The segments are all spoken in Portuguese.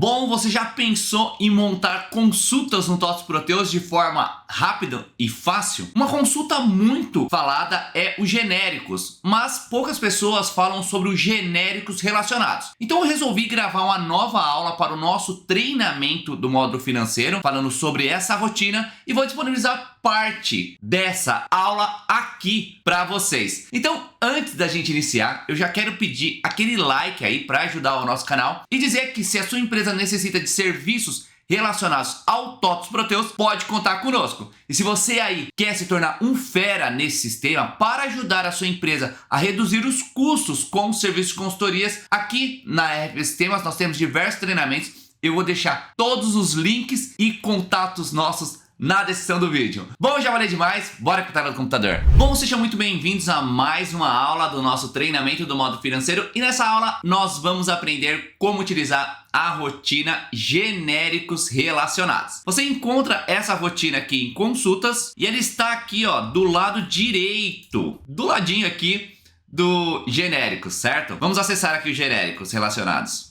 Bom, você já pensou em montar consultas no TOTOS Proteus de forma rápida e fácil? Uma consulta muito falada é os genéricos, mas poucas pessoas falam sobre os genéricos relacionados. Então eu resolvi gravar uma nova aula para o nosso treinamento do módulo financeiro, falando sobre essa rotina, e vou disponibilizar parte dessa aula aqui para vocês. Então, antes da gente iniciar, eu já quero pedir aquele like aí para ajudar o nosso canal e dizer que se a sua empresa necessita de serviços relacionados ao TOTOS Proteus, pode contar conosco. E se você aí quer se tornar um fera nesse sistema para ajudar a sua empresa a reduzir os custos com os serviços de consultorias, aqui na RP Sistemas nós temos diversos treinamentos. Eu vou deixar todos os links e contatos nossos na descrição do vídeo. Bom, já falei demais, bora para a tela do computador. Bom, sejam muito bem-vindos a mais uma aula do nosso treinamento do módulo financeiro. E nessa aula nós vamos aprender como utilizar a rotina genéricos relacionados. Você encontra essa rotina aqui em consultas e ela está aqui, ó, do lado direito, do ladinho aqui do genéricos, certo? Vamos acessar aqui os genéricos relacionados.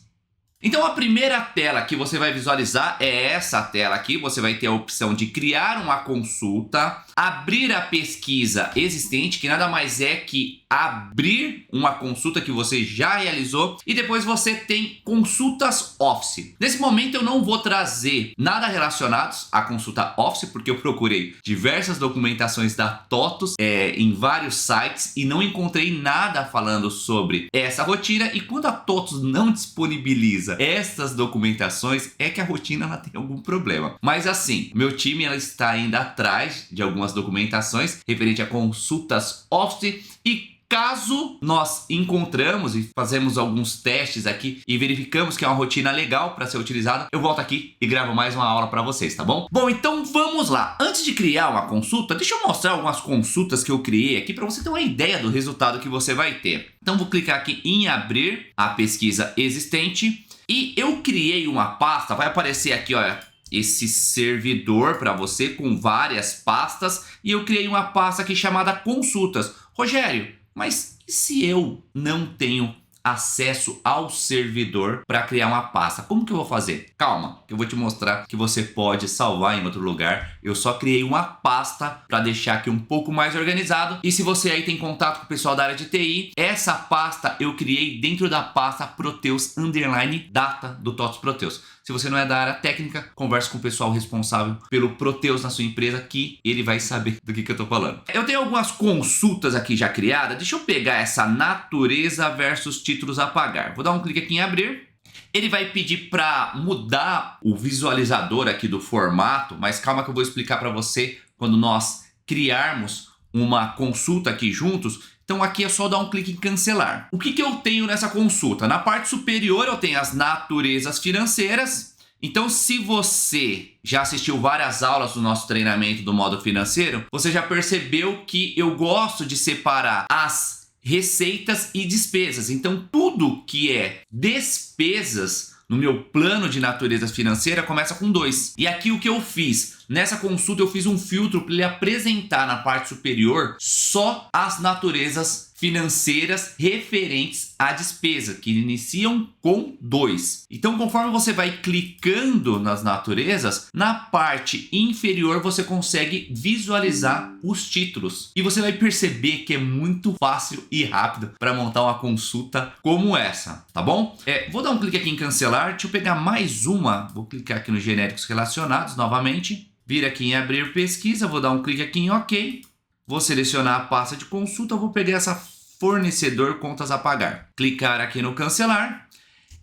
Então a primeira tela que você vai visualizar é essa tela aqui. Você vai ter a opção de criar uma consulta, abrir a pesquisa existente, que nada mais é que abrir uma consulta que você já realizou, e depois você tem consultas Office. Nesse momento eu não vou trazer nada relacionados à consulta Office, porque eu procurei diversas documentações da TOTOS em vários sites e não encontrei nada falando sobre essa rotina. E quando a TOTOS não disponibiliza essas documentações, é que a rotina ela tem algum problema. Mas assim, meu time ela está ainda atrás de algumas documentações referente a consultas Office, e caso nós encontramos e fazemos alguns testes aqui e verificamos que é uma rotina legal para ser utilizada, eu volto aqui e gravo mais uma aula para vocês, tá bom? Bom, então vamos lá. Antes de criar uma consulta, deixa eu mostrar algumas consultas que eu criei aqui para você ter uma ideia do resultado que você vai ter. Então vou clicar aqui em abrir a pesquisa existente e eu criei uma pasta. Vai aparecer aqui, olha, esse servidor para você com várias pastas, e eu criei uma pasta aqui chamada consultas. Rogério, mas e se eu não tenho acesso ao servidor para criar uma pasta? Como que eu vou fazer? Calma, que eu vou te mostrar que você pode salvar em outro lugar. Eu só criei uma pasta para deixar aqui um pouco mais organizado. E se você aí tem contato com o pessoal da área de TI, essa pasta eu criei dentro da pasta Proteus _ Data do TOTOS Proteus. Se você não é da área técnica, converse com o pessoal responsável pelo Proteus na sua empresa, que ele vai saber do que eu tô falando. Eu tenho algumas consultas aqui já criadas. Deixa eu pegar essa natureza versus títulos a pagar. Vou dar um clique aqui em abrir. Ele vai pedir para mudar o visualizador aqui do formato, mas calma que eu vou explicar para você quando nós criarmos uma consulta aqui juntos. Então aqui é só dar um clique em cancelar. O que eu tenho nessa consulta? Na parte superior eu tenho as naturezas financeiras. Então se você já assistiu várias aulas do nosso treinamento do módulo financeiro, você já percebeu que eu gosto de separar as receitas e despesas. Então tudo que é despesas no meu plano de natureza financeira começa com 2. E aqui o que eu fiz? Nessa consulta eu fiz um filtro para ele apresentar na parte superior só as naturezas financeiras referentes à despesa, que iniciam com 2. Então, conforme você vai clicando nas naturezas, na parte inferior você consegue visualizar os títulos. E você vai perceber que é muito fácil e rápido para montar uma consulta como essa, tá bom? Vou dar um clique aqui em cancelar. Deixa eu pegar mais uma. Vou clicar aqui nos genéricos relacionados novamente. Vir aqui em abrir pesquisa, vou dar um clique aqui em OK. Vou selecionar a pasta de consulta, vou pegar essa fornecedor contas a pagar. Clicar aqui no cancelar.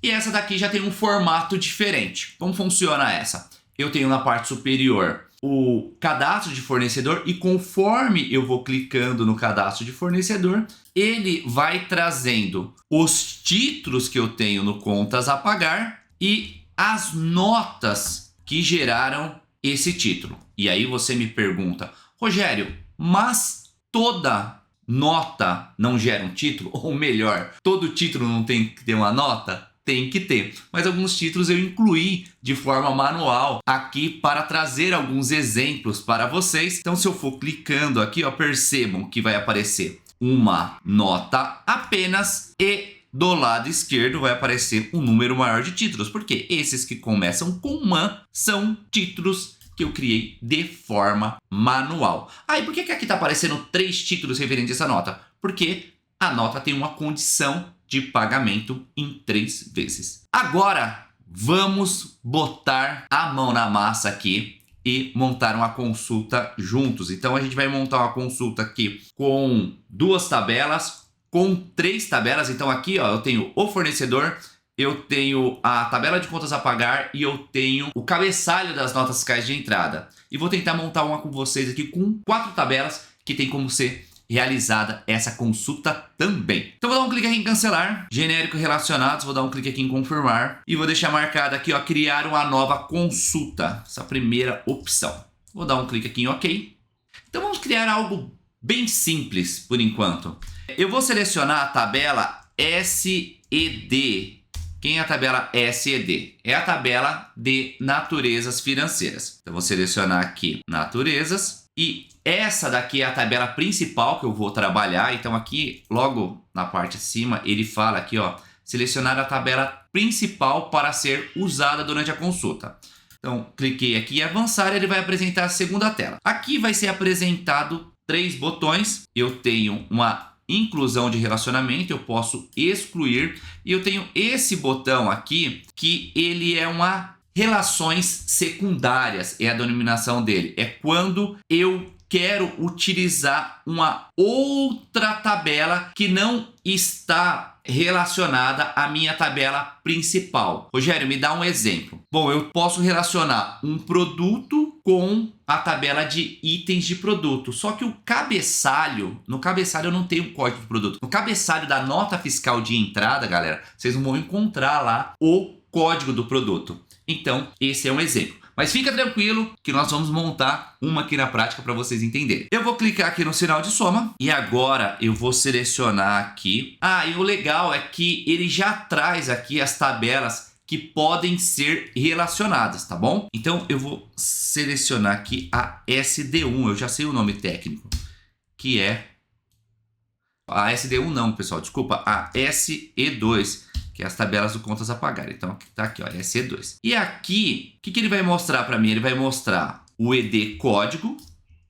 E essa daqui já tem um formato diferente. Como funciona essa? Eu tenho na parte superior o cadastro de fornecedor, e conforme eu vou clicando no cadastro de fornecedor, ele vai trazendo os títulos que eu tenho no contas a pagar e as notas que geraram esse título. E aí você me pergunta, Rogério, mas toda nota não gera um título? Ou melhor, todo título não tem que ter uma nota? Tem que ter. Mas alguns títulos eu incluí de forma manual aqui para trazer alguns exemplos para vocês. Então se eu for clicando aqui, ó, percebam que vai aparecer uma nota apenas e do lado esquerdo vai aparecer um número maior de títulos, porque esses que começam com man são títulos que eu criei de forma manual. E por que aqui está aparecendo 3 títulos referentes a essa nota? Porque a nota tem uma condição de pagamento em 3 vezes. Agora, vamos botar a mão na massa aqui e montar uma consulta juntos. Então, a gente vai montar uma consulta aqui com 2 tabelas, com 3 tabelas. Então, aqui ó, eu tenho o fornecedor, eu tenho a tabela de contas a pagar e eu tenho o cabeçalho das notas fiscais de entrada. E vou tentar montar uma com vocês aqui com 4 tabelas que tem como ser realizada essa consulta também. Então vou dar um clique aqui em cancelar, genérico relacionados, vou dar um clique aqui em confirmar e vou deixar marcado aqui ó, criar uma nova consulta, essa primeira opção. Vou dar um clique aqui em OK. Então vamos criar algo bem simples por enquanto. Eu vou selecionar a tabela SED. Quem é a tabela SED? É a tabela de naturezas financeiras. Então vou selecionar aqui naturezas. E essa daqui é a tabela principal que eu vou trabalhar. Então aqui, logo na parte de cima, ele fala aqui, ó, selecionar a tabela principal para ser usada durante a consulta. Então, cliquei aqui em avançar e ele vai apresentar a segunda tela. Aqui vai ser apresentado 3 botões. Eu tenho uma inclusão de relacionamento, eu posso excluir. E eu tenho esse botão aqui, que ele é uma relações secundárias, é a denominação dele. É quando eu quero utilizar uma outra tabela que não está relacionada à minha tabela principal. Rogério, me dá um exemplo. Bom, eu posso relacionar um produto com a tabela de itens de produto. Só que o cabeçalho, no cabeçalho eu não tenho o código de produto. No cabeçalho da nota fiscal de entrada, galera, vocês não vão encontrar lá o código do produto. Então, esse é um exemplo. Mas fica tranquilo que nós vamos montar uma aqui na prática para vocês entenderem. Eu vou clicar aqui no sinal de soma e agora eu vou selecionar aqui. E o legal é que ele já traz aqui as tabelas que podem ser relacionadas, tá bom? Então, eu vou selecionar aqui a SD1, eu já sei o nome técnico, que é... A SD1 não, pessoal, desculpa, a SE2. Que é as tabelas do contas a pagar. Então, tá aqui, ó, SE2. E aqui, o que ele vai mostrar para mim? Ele vai mostrar o ED código.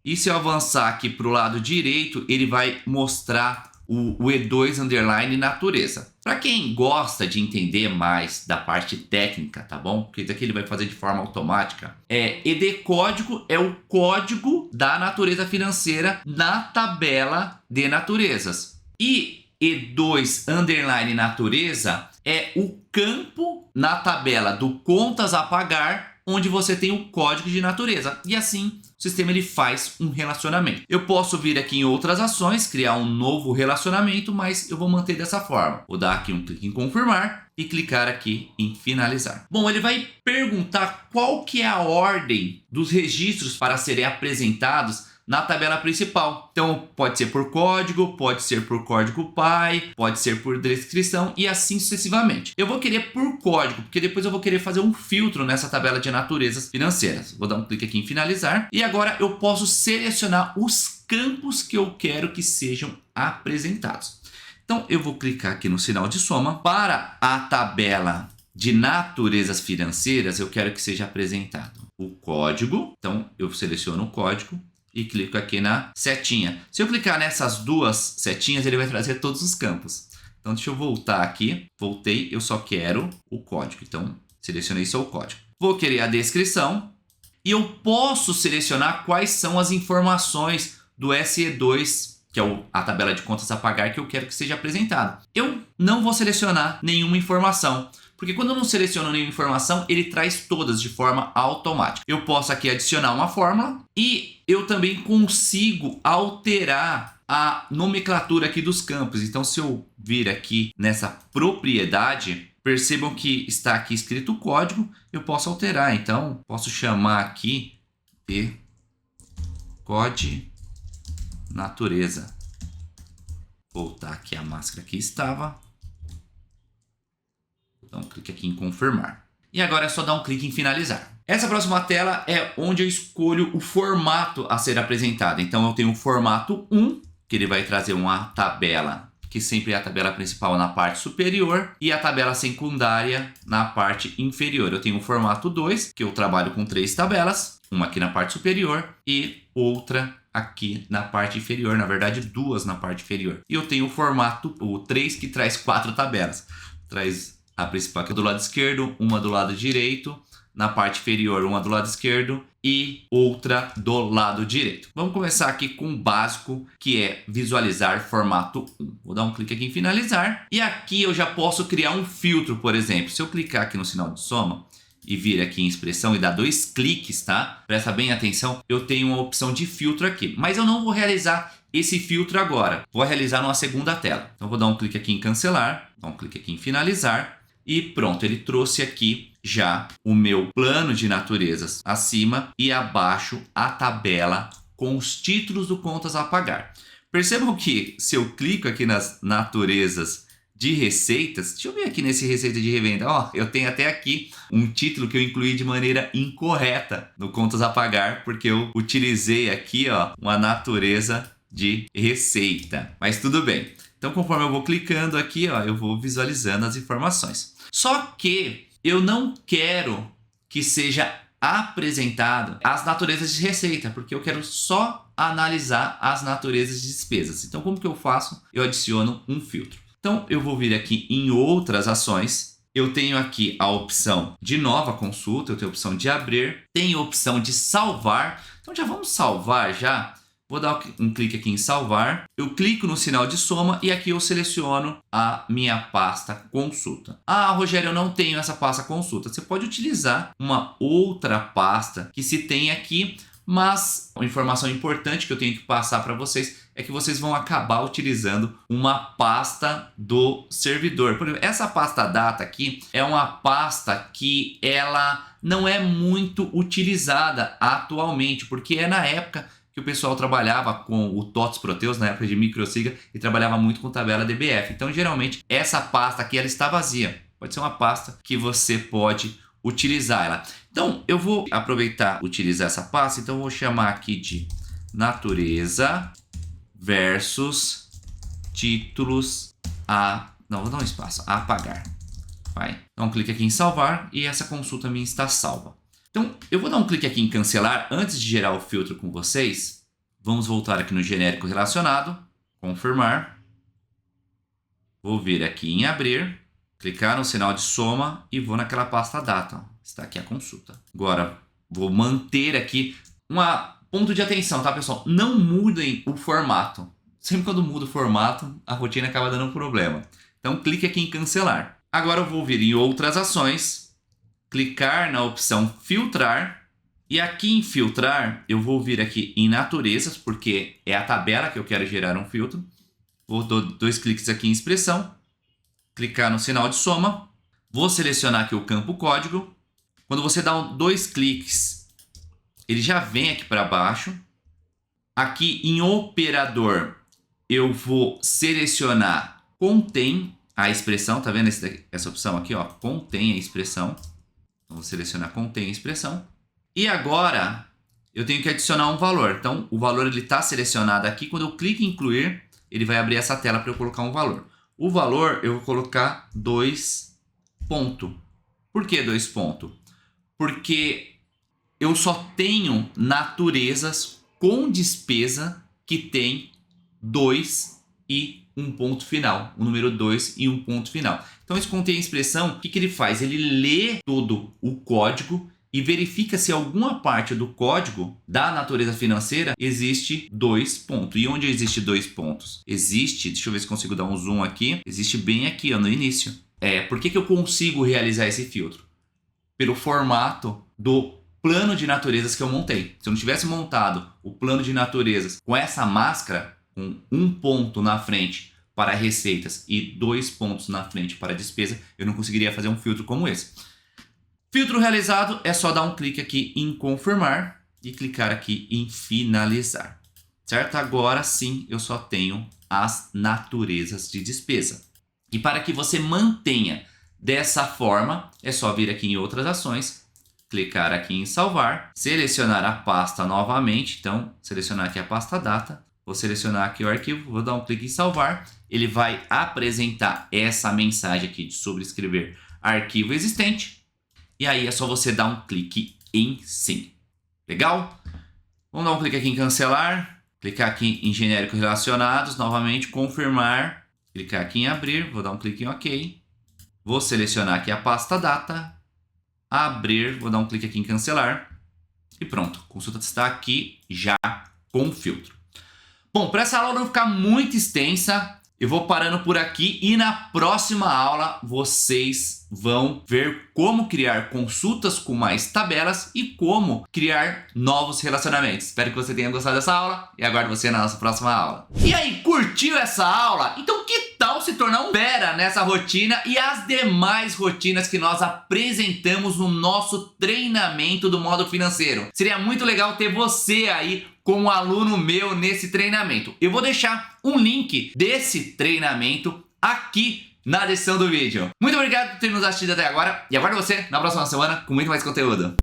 E se eu avançar aqui para o lado direito, ele vai mostrar o E2 underline natureza. Para quem gosta de entender mais da parte técnica, tá bom? Porque daqui ele vai fazer de forma automática. ED código é o código da natureza financeira na tabela de naturezas. E E2 underline natureza é o campo na tabela do contas a pagar, onde você tem o código de natureza. E assim, o sistema ele faz um relacionamento. Eu posso vir aqui em outras ações, criar um novo relacionamento, mas eu vou manter dessa forma. Vou dar aqui um clique em confirmar e clicar aqui em finalizar. Bom, ele vai perguntar qual que é a ordem dos registros para serem apresentados na tabela principal. Então, pode ser por código, pode ser por código pai, pode ser por descrição e assim sucessivamente. Eu vou querer por código, porque depois eu vou querer fazer um filtro nessa tabela de naturezas financeiras. Vou dar um clique aqui em finalizar e agora eu posso selecionar os campos que eu quero que sejam apresentados. Então, eu vou clicar aqui no sinal de soma. Para a tabela de naturezas financeiras, eu quero que seja apresentado o código. Então, eu seleciono o código e clico aqui na setinha. Se eu clicar nessas 2 setinhas, ele vai trazer todos os campos. Então, deixa eu voltar aqui. Voltei, eu só quero o código. Então, selecionei só o código. Vou querer a descrição. E eu posso selecionar quais são as informações do SE2, que é a tabela de contas a pagar que eu quero que seja apresentado. Eu não vou selecionar nenhuma informação, porque quando eu não seleciono nenhuma informação, ele traz todas de forma automática. Eu posso aqui adicionar uma fórmula e eu também consigo alterar a nomenclatura aqui dos campos. Então, se eu vir aqui nessa propriedade, percebam que está aqui escrito o código, eu posso alterar. Então, posso chamar aqui de código natureza. Voltar aqui a máscara que estava. Então, clique aqui em confirmar. E agora é só dar um clique em finalizar. Essa próxima tela é onde eu escolho o formato a ser apresentado. Então, eu tenho o formato 1, que ele vai trazer uma tabela que sempre é a tabela principal na parte superior, e a tabela secundária na parte inferior. Eu tenho o formato 2, que eu trabalho com 3 tabelas, uma aqui na parte superior e outra aqui na parte inferior, na verdade 2 na parte inferior. E eu tenho o formato o 3, que traz 4 tabelas. Traz a principal aqui do lado esquerdo, uma do lado direito, na parte inferior uma do lado esquerdo e outra do lado direito. Vamos começar aqui com o básico, que é visualizar formato 1. Vou dar um clique aqui em finalizar e aqui eu já posso criar um filtro, por exemplo. Se eu clicar aqui no sinal de soma e vir aqui em expressão e dar 2 cliques, tá? Presta bem atenção, eu tenho uma opção de filtro aqui, mas eu não vou realizar esse filtro agora. Vou realizar numa segunda tela. Então vou dar um clique aqui em cancelar, dar um clique aqui em finalizar e pronto, ele trouxe aqui já o meu plano de naturezas acima e abaixo a tabela com os títulos do contas a pagar. Percebam que se eu clico aqui nas naturezas de receitas, deixa eu ver aqui nesse receita de revenda, ó, eu tenho até aqui um título que eu incluí de maneira incorreta no contas a pagar, porque eu utilizei aqui, ó, uma natureza de receita, mas tudo bem. Então, conforme eu vou clicando aqui, ó, eu vou visualizando as informações. Só que eu não quero que seja apresentado as naturezas de receita, porque eu quero só analisar as naturezas de despesas. Então, como que eu faço? Eu adiciono um filtro. Então, eu vou vir aqui em outras ações. Eu tenho aqui a opção de nova consulta, eu tenho a opção de abrir, tenho a opção de salvar. Então, já vamos salvar já. Vou dar um clique aqui em salvar, eu clico no sinal de soma e aqui eu seleciono a minha pasta consulta. Ah, Rogério, eu não tenho essa pasta consulta. Você pode utilizar uma outra pasta que se tem aqui, mas uma informação importante que eu tenho que passar para vocês é que vocês vão acabar utilizando uma pasta do servidor. Por exemplo, essa pasta data aqui é uma pasta que ela não é muito utilizada atualmente, porque é na época que o pessoal trabalhava com o TOTS Proteus, na época de microsiga, e trabalhava muito com tabela DBF. Então, geralmente, essa pasta aqui ela está vazia. Pode ser uma pasta que você pode utilizar ela. Então, eu vou aproveitar e utilizar essa pasta. Então, eu vou chamar aqui de natureza versus títulos a... Não, vou dar um espaço. A apagar. Vai. Então, clique aqui em salvar e essa consulta minha está salva. Então, eu vou dar um clique aqui em cancelar antes de gerar o filtro com vocês. Vamos voltar aqui no genérico relacionado, confirmar. Vou vir aqui em abrir, clicar no sinal de soma e vou naquela pasta data. Ó. Está aqui a consulta. Agora, vou manter aqui um ponto de atenção, tá, pessoal? Não mudem o formato. Sempre quando muda o formato, a rotina acaba dando um problema. Então, clique aqui em cancelar. Agora eu vou vir em outras ações, clicar na opção filtrar e aqui em filtrar eu vou vir aqui em naturezas, porque é a tabela que eu quero gerar um filtro. Vou dar 2 cliques aqui em expressão, clicar no sinal de soma, vou selecionar aqui o campo código. Quando você dá 2 cliques, ele já vem aqui para baixo. Aqui em operador eu vou selecionar contém a expressão, tá vendo essa opção aqui, ó, contém a expressão. Vou selecionar contém a expressão. E agora eu tenho que adicionar um valor. Então o valor ele está selecionado aqui. Quando eu clico em incluir, ele vai abrir essa tela para eu colocar um valor. O valor eu vou colocar 2 ponto. Por que 2 ponto? Porque eu só tenho naturezas com despesa que tem 2 e um ponto final, o número 2 e um ponto final. Então, esse contém a expressão, o que ele faz? Ele lê todo o código e verifica se alguma parte do código da natureza financeira existe 2 pontos. E onde existe 2 pontos? Existe, deixa eu ver se consigo dar um zoom aqui, existe bem aqui, ó, no início. Por que eu consigo realizar esse filtro? Pelo formato do plano de naturezas que eu montei. Se eu não tivesse montado o plano de naturezas com essa máscara, com um ponto na frente para receitas e 2 pontos na frente para despesa, eu não conseguiria fazer um filtro como esse. Filtro realizado, é só dar um clique aqui em confirmar e clicar aqui em finalizar. Certo? Agora sim eu só tenho as naturezas de despesa. E para que você mantenha dessa forma, é só vir aqui em outras ações, clicar aqui em salvar, selecionar a pasta novamente, então selecionar aqui a pasta data, Vou selecionar aqui o arquivo, vou dar um clique em salvar. Ele vai apresentar essa mensagem aqui de sobrescrever arquivo existente. E aí é só você dar um clique em sim. Legal? Vamos dar um clique aqui em cancelar. Clicar aqui em genérico relacionados. Novamente, confirmar. Clicar aqui em abrir. Vou dar um clique em OK. Vou selecionar aqui a pasta data. Abrir. Vou dar um clique aqui em cancelar. E pronto. A consulta está aqui já com o filtro. Bom, para essa aula não ficar muito extensa, eu vou parando por aqui e na próxima aula vocês vão ver como criar consultas com mais tabelas e como criar novos relacionamentos. Espero que você tenha gostado dessa aula e aguardo você na nossa próxima aula. E aí, curtiu essa aula? Então que tal se tornar um fera nessa rotina e as demais rotinas que nós apresentamos no nosso treinamento do modo financeiro? Seria muito legal ter você aí como aluno meu nesse treinamento. Eu vou deixar um link desse treinamento aqui na descrição do vídeo. Muito obrigado por ter nos assistido até agora e aguardo você na próxima semana com muito mais conteúdo.